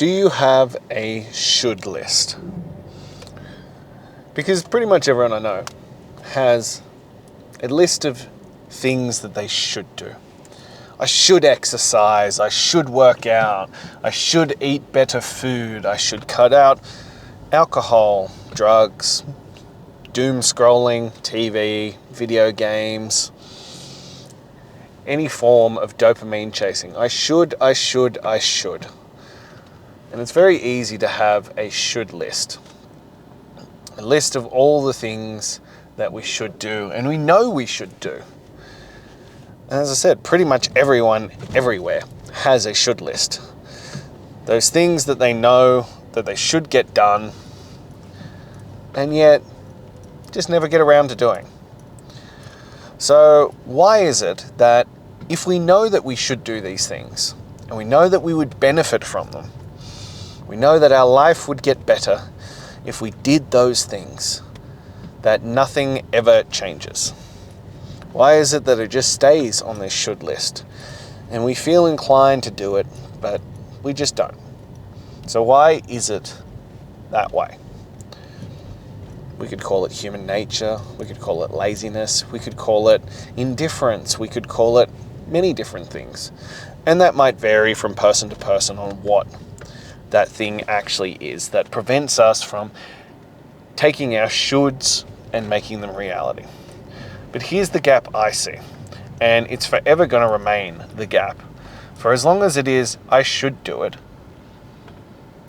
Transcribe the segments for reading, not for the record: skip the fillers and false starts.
Do you have a should list? Because pretty much everyone I know has a list of things that they should do. I should exercise, I should work out, I should eat better food, I should cut out alcohol, drugs, doom scrolling, TV, video games, any form of dopamine chasing. I should. And it's very easy to have a should list. A list of all the things that we should do and we know we should do. And as I said, pretty much everyone everywhere has a should list. Those things that they know that they should get done and yet just never get around to doing. So why is it that if we know that we should do these things and we know that we would benefit from them, we know that our life would get better if we did those things, that nothing ever changes? Why is it that it just stays on this should list and we feel inclined to do it, but we just don't? So why is it that way? We could call it human nature, we could call it laziness, we could call it indifference, we could call it many different things. And that might vary from person to person on what that thing actually is that prevents us from taking our shoulds and making them reality. But here's the gap I see, and it's forever going to remain the gap. For as long as it is, I should do it,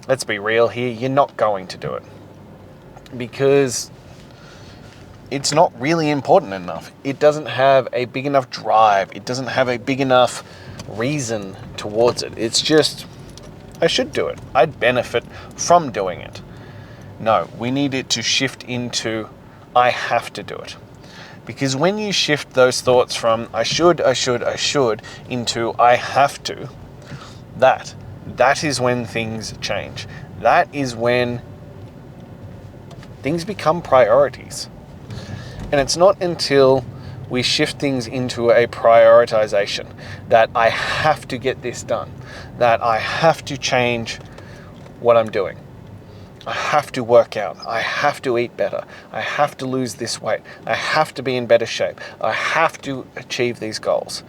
let's be real here, you're not going to do it. Because it's not really important enough. It doesn't have a big enough drive. It doesn't have a big enough reason towards it. It's just, I should do it. I'd benefit from doing it. No, we need it to shift into, I have to do it. Because when you shift those thoughts from I should, into I have to, that is when things change. That is when things become priorities. And it's not until we shift things into a prioritization that I have to get this done, that I have to change what I'm doing. I have to work out. I have to eat better. I have to lose this weight. I have to be in better shape. I have to achieve these goals.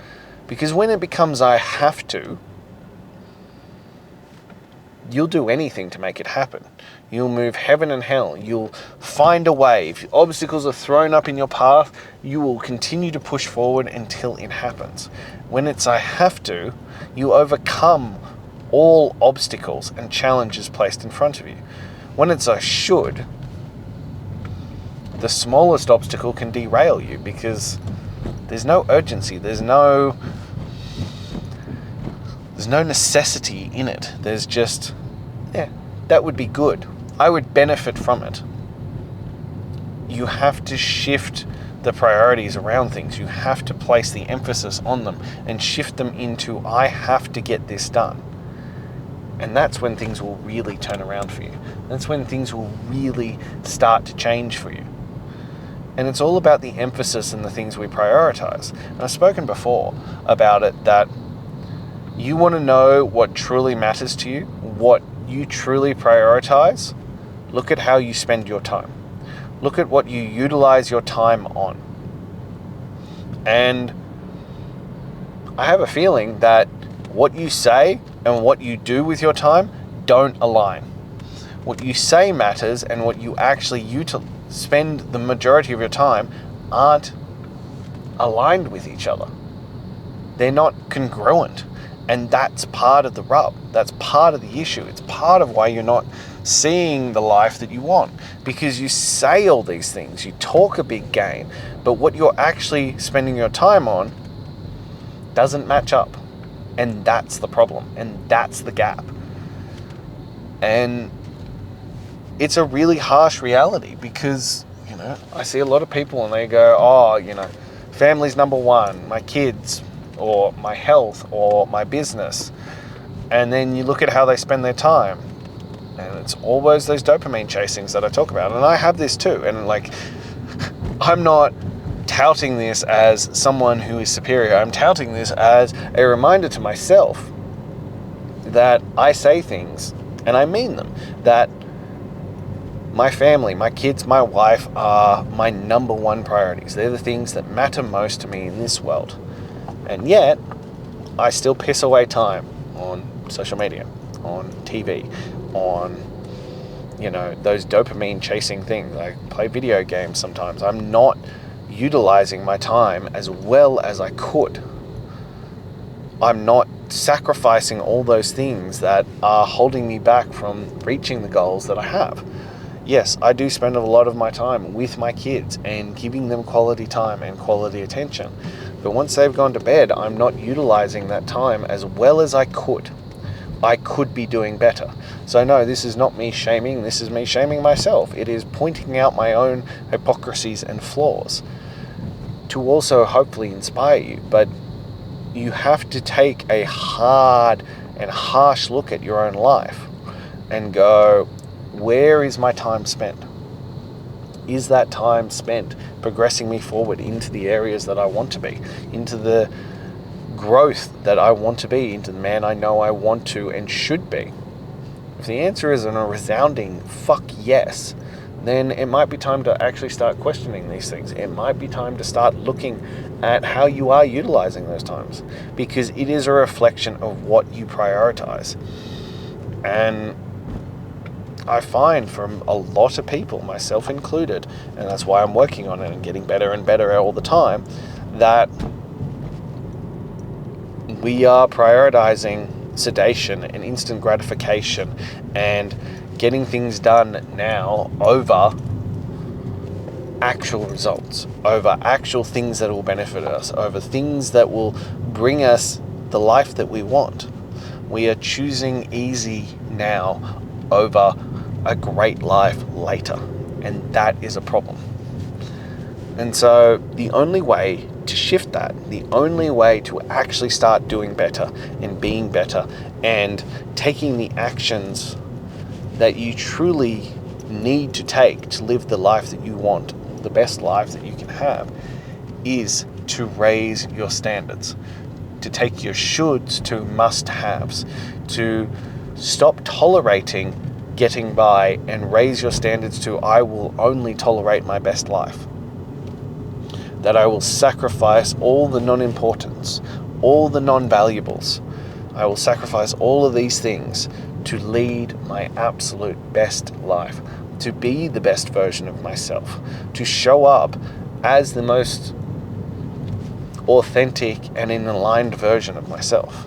Because when it becomes I have to, you'll do anything to make it happen. You'll move heaven and hell. You'll find a way. If obstacles are thrown up in your path, you will continue to push forward until it happens. When it's I have to, you overcome all obstacles and challenges placed in front of you. When it's I should, the smallest obstacle can derail you because there's no urgency. There's no necessity in it. There's just, that would be good. I would benefit from it. You have to shift the priorities around things. You have to place the emphasis on them and shift them into, I have to get this done. And that's when things will really turn around for you. That's when things will really start to change for you. And it's all about the emphasis and the things we prioritize. And I've spoken before about it, that you want to know what truly matters to you, what you truly prioritize. Look at how you spend your time. Look at what you utilize your time on. And I have a feeling that what you say and what you do with your time don't align. What you say matters, and what you actually spend the majority of your time aren't aligned with each other. They're not congruent. And that's part of the rub. That's part of the issue. It's part of why you're not seeing the life that you want. Because you say all these things, you talk a big game, but what you're actually spending your time on doesn't match up. And that's the problem. And that's the gap. And it's a really harsh reality because, I see a lot of people and they go, family's number one, my kids, or my health, or my business. And then you look at how they spend their time. And it's always those dopamine chasings that I talk about. And I have this too. And I'm not touting this as someone who is superior. I'm touting this as a reminder to myself that I say things And I mean them. That my family, my kids, my wife are my number one priorities. They're the things that matter most to me in this world. And yet, I still piss away time on social media, on TV, on, those dopamine chasing things. I play video games sometimes. I'm not utilizing my time as well as I could. I'm not sacrificing all those things that are holding me back from reaching the goals that I have. Yes, I do spend a lot of my time with my kids and giving them quality time and quality attention. But once they've gone to bed, I'm not utilizing that time as well as I could. I could be doing better. So no, this is not me shaming. This is me shaming myself. It is pointing out my own hypocrisies and flaws to also hopefully inspire you. But you have to take a hard and harsh look at your own life and go, where is my time spent? Is that time spent progressing me forward into the areas that I want to be, into the growth that I want to be, into the man I know I want to and should be? If the answer is a resounding fuck yes, then it might be time to actually start questioning these things. It might be time to start looking at how you are utilizing those times, because it is a reflection of what you prioritize. And I find from a lot of people, myself included, and that's why I'm working on it and getting better and better all the time, that we are prioritizing sedation and instant gratification and getting things done now over actual results, over actual things that will benefit us, over things that will bring us the life that we want. We are choosing easy now over a great life later, and that is a problem. And so the only way to shift that, the only way to actually start doing better and being better and taking the actions that you truly need to take to live the life that you want, the best life that you can have, is to raise your standards, to take your shoulds to must-haves, to stop tolerating getting by and raise your standards to I will only tolerate my best life. That I will sacrifice all the non-importance, all the non-valuables. I will sacrifice all of these things to lead my absolute best life, to be the best version of myself, to show up as the most authentic and in aligned version of myself.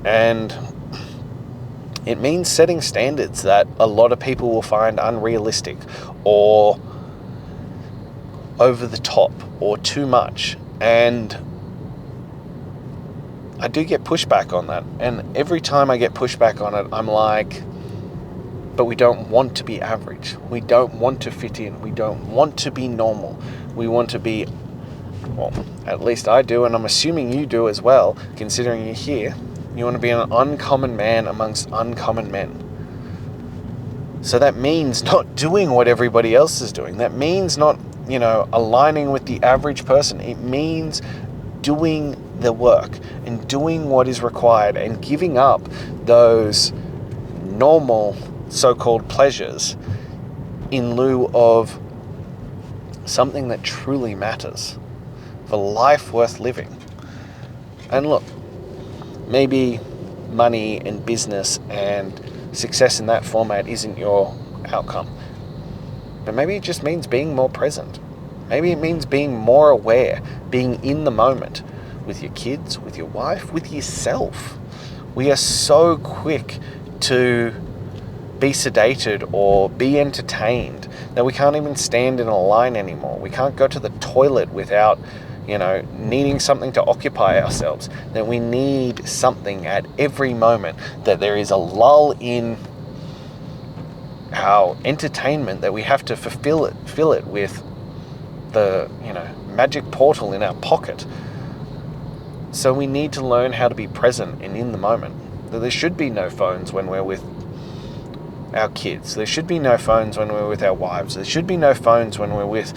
And it means setting standards that a lot of people will find unrealistic or over the top or too much. And I do get pushback on that. And every time I get pushback on it, I'm like, but we don't want to be average. We don't want to fit in. We don't want to be normal. We want to be, well, at least I do, and I'm assuming you do as well, considering you're here. You want to be an uncommon man amongst uncommon men. So that means not doing what everybody else is doing. That means not, aligning with the average person. It means doing the work and doing what is required and giving up those normal so-called pleasures in lieu of something that truly matters for life worth living. And look, maybe money and business and success in that format isn't your outcome. But maybe it just means being more present. Maybe it means being more aware, being in the moment with your kids, with your wife, with yourself. We are so quick to be sedated or be entertained that we can't even stand in a line anymore. We can't go to the toilet without needing something to occupy ourselves, that we need something at every moment, that there is a lull in our entertainment, that we have to fill it with the, magic portal in our pocket. So we need to learn how to be present and in the moment. That there should be no phones when we're with our kids. There should be no phones when we're with our wives. There should be no phones when we're with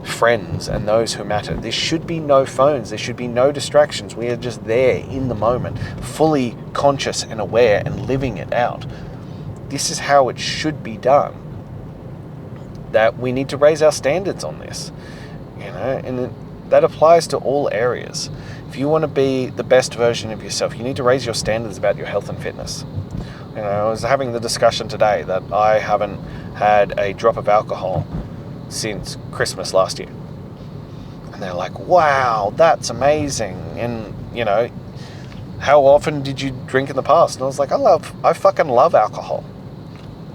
friends and those who matter. There should be no phones. There should be no distractions. We are just there in the moment, fully conscious and aware and living it out. this is how it should be done, that we need to raise our standards on this, and that applies to all areas. If you want to be the best version of yourself, you need to raise your standards about your health and fitness. I was having the discussion today that I haven't had a drop of alcohol since Christmas last year. And they're like, wow, that's amazing. And, how often did you drink in the past? And I was like, I fucking love alcohol.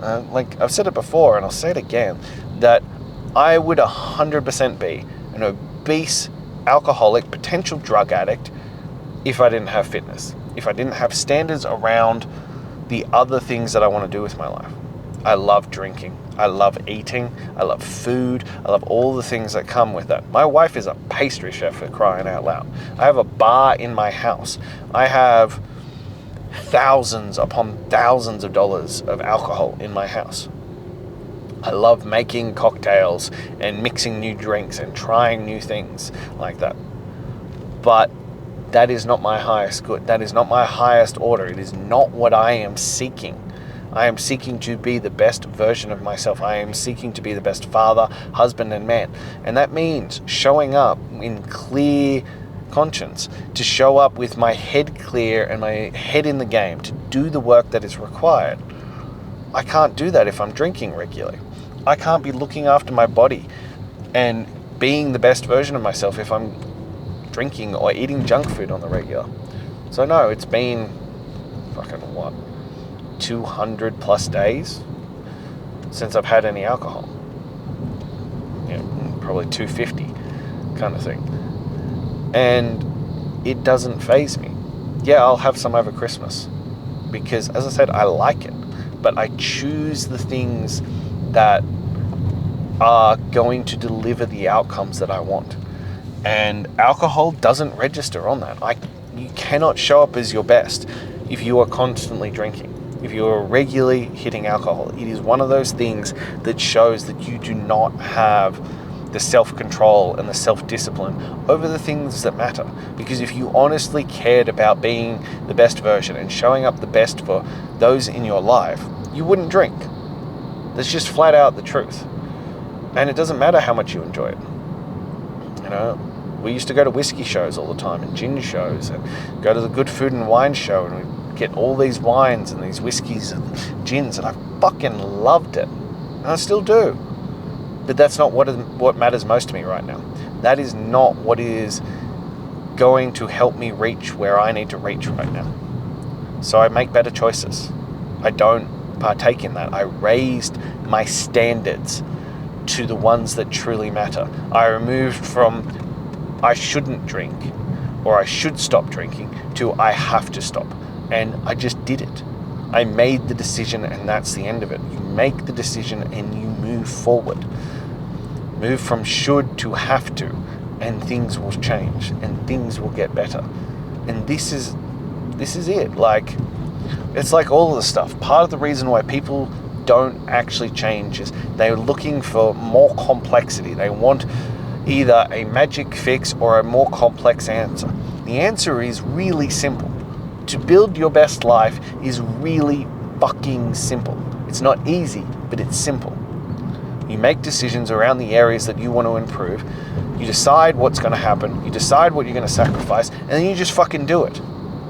Like I've said it before, and I'll say it again, that I would 100% be an obese, alcoholic, potential drug addict if I didn't have fitness, if I didn't have standards around the other things that I want to do with my life. I love drinking. I love eating. I love food. I love all the things that come with that. My wife is a pastry chef, for crying out loud. I have a bar in my house. I have thousands upon thousands of dollars of alcohol in my house. I love making cocktails and mixing new drinks and trying new things like that. But that is not my highest good. That is not my highest order. It is not what I am seeking. I am seeking to be the best version of myself. I am seeking to be the best father, husband, and man. And that means showing up in clear conscience, to show up with my head clear and my head in the game, to do the work that is required. I can't do that if I'm drinking regularly. I can't be looking after my body and being the best version of myself if I'm drinking or eating junk food on the regular. So no, it's been 200 plus days since I've had any alcohol. Probably 250 kind of thing. And it doesn't faze me. Yeah, I'll have some over Christmas because, as I said, I like it, but I choose the things that are going to deliver the outcomes that I want. And alcohol doesn't register on that. You cannot show up as your best if you are constantly drinking. If you are regularly hitting alcohol, it is one of those things that shows that you do not have the self-control and the self-discipline over the things that matter. Because if you honestly cared about being the best version and showing up the best for those in your life, you wouldn't drink. That's just flat out the truth. And it doesn't matter how much you enjoy it. We used to go to whiskey shows all the time and gin shows and go to the Good Food and Wine show, and we'd get all these wines and these whiskeys and gins, and I fucking loved it. And I still do. But that's not what matters most to me right now. That is not what is going to help me reach where I need to reach right now. So I make better choices. I don't partake in that. I raised my standards to the ones that truly matter. I removed from I shouldn't drink or I should stop drinking to I have to stop. And I just did it. I made the decision, and that's the end of it. You make the decision and you move forward. Move from should to have to, and things will change and things will get better. And this is it. Like, it's like all of the stuff. Part of the reason why people don't actually change is they're looking for more complexity. They want either a magic fix or a more complex answer. The answer is really simple. To build your best life is really fucking simple. It's not easy, but it's simple. You make decisions around the areas that you want to improve. You decide what's going to happen. You decide what you're going to sacrifice, and then you just fucking do it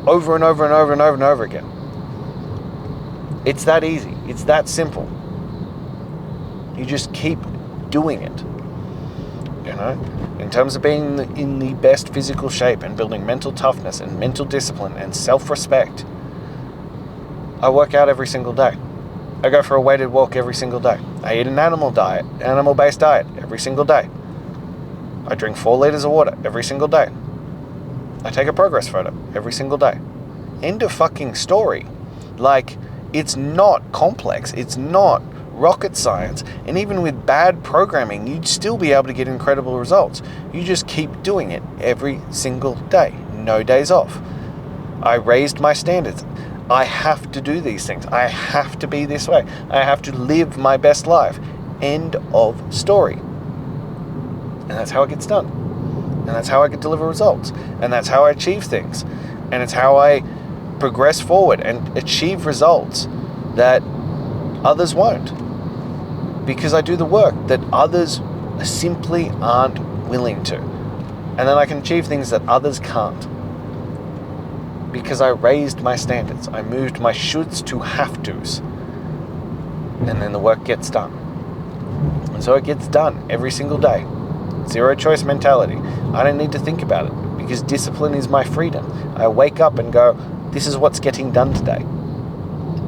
over and over and over and over and over again. It's that easy. It's that simple. You just keep doing it. In terms of being in the best physical shape and building mental toughness and mental discipline and self-respect, I work out every single day. I go for a weighted walk every single day. I eat an animal-based diet every single day. I drink 4 liters of water every single day. I take a progress photo every single day. End of fucking story. Like, it's not complex. It's not rocket science. And even with bad programming, you'd still be able to get incredible results. You just keep doing it every single day. No days off. I raised my standards. I have to do these things. I have to be this way. I have to live my best life. End of story. And that's how it gets done. And that's how I can deliver results. And that's how I achieve things. And it's how I progress forward and achieve results that others won't. Because I do the work that others simply aren't willing to. And then I can achieve things that others can't. Because I raised my standards. I moved my shoulds to have tos. And then the work gets done. And so it gets done every single day. Zero choice mentality. I don't need to think about it because discipline is my freedom. I wake up and go, this is what's getting done today.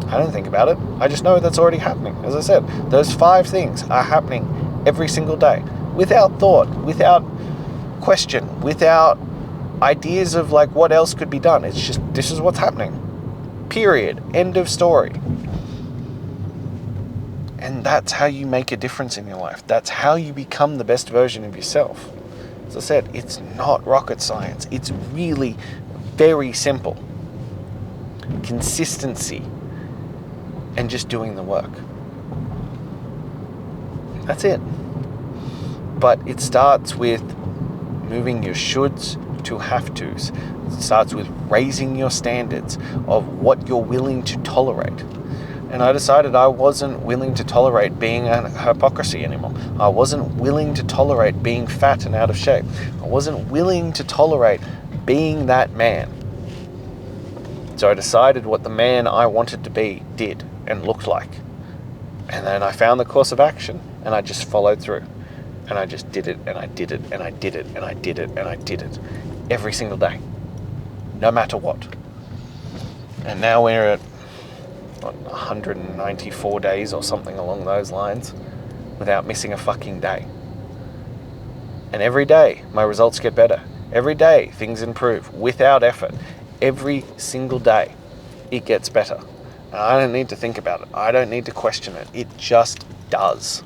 I don't think about it. I just know that's already happening. As I said, those 5 things are happening every single day without thought, without question, without ideas of like what else could be done. It's just, this is what's happening. Period. End of story. And that's how you make a difference in your life. That's how you become the best version of yourself. As I said, it's not rocket science. It's really very simple. Consistency and just doing the work. That's it. But it starts with moving your shoulds to have tos. It starts with raising your standards of what you're willing to tolerate. And I decided I wasn't willing to tolerate being a hypocrisy anymore. I wasn't willing to tolerate being fat and out of shape. I wasn't willing to tolerate being that man. So I decided what the man I wanted to be did and looked like. And then I found the course of action and I just followed through. And I just did it and I did it and I did it and I did it and I did it every single day, no matter what. And now we're at 194 days or something along those lines without missing a fucking day. And every day my results get better. Every day things improve without effort. Every single day it gets better. And I don't need to think about it. I don't need to question it. It just does.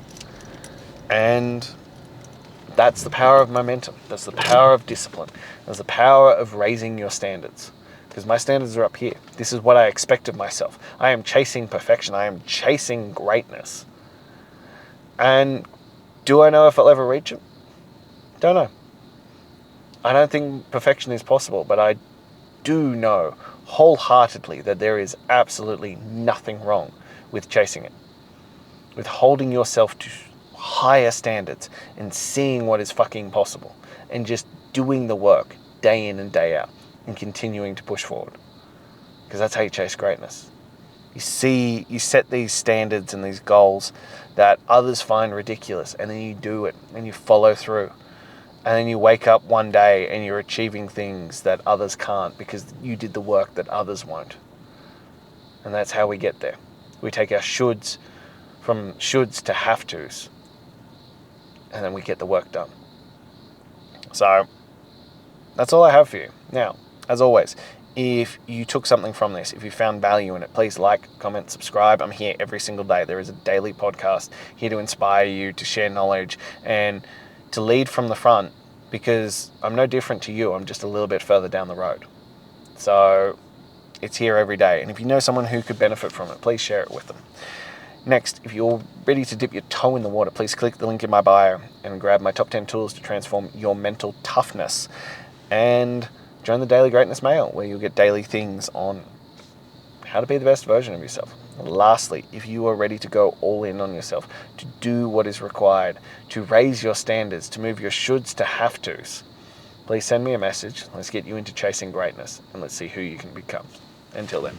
And that's the power of momentum. That's the power of discipline. That's the power of raising your standards. Because my standards are up here. This is what I expect of myself. I am chasing perfection. I am chasing greatness. And do I know if I'll ever reach it? Don't know. I don't think perfection is possible, but I do know wholeheartedly that there is absolutely nothing wrong with chasing it. With holding yourself to higher standards and seeing what is fucking possible. And just doing the work day in and day out. And continuing to push forward. Because that's how you chase greatness. You set these standards and these goals that others find ridiculous, and then you do it and you follow through. And then you wake up one day and you're achieving things that others can't because you did the work that others won't. And that's how we get there. We take our shoulds from shoulds to have tos. And then we get the work done. So that's all I have for you. Now, as always, if you took something from this, if you found value in it, please like, comment, subscribe. I'm here every single day. There is a daily podcast here to inspire you, to share knowledge, and to lead from the front, because I'm no different to you. I'm just a little bit further down the road. So it's here every day. And if you know someone who could benefit from it, please share it with them. Next, if you're ready to dip your toe in the water, please click the link in my bio and grab my top 10 tools to transform your mental toughness. And join the Daily Greatness Mail, where you'll get daily things on how to be the best version of yourself. And lastly, if you are ready to go all in on yourself, to do what is required, to raise your standards, to move your shoulds to have tos, please send me a message. Let's get you into chasing greatness, and let's see who you can become. Until then.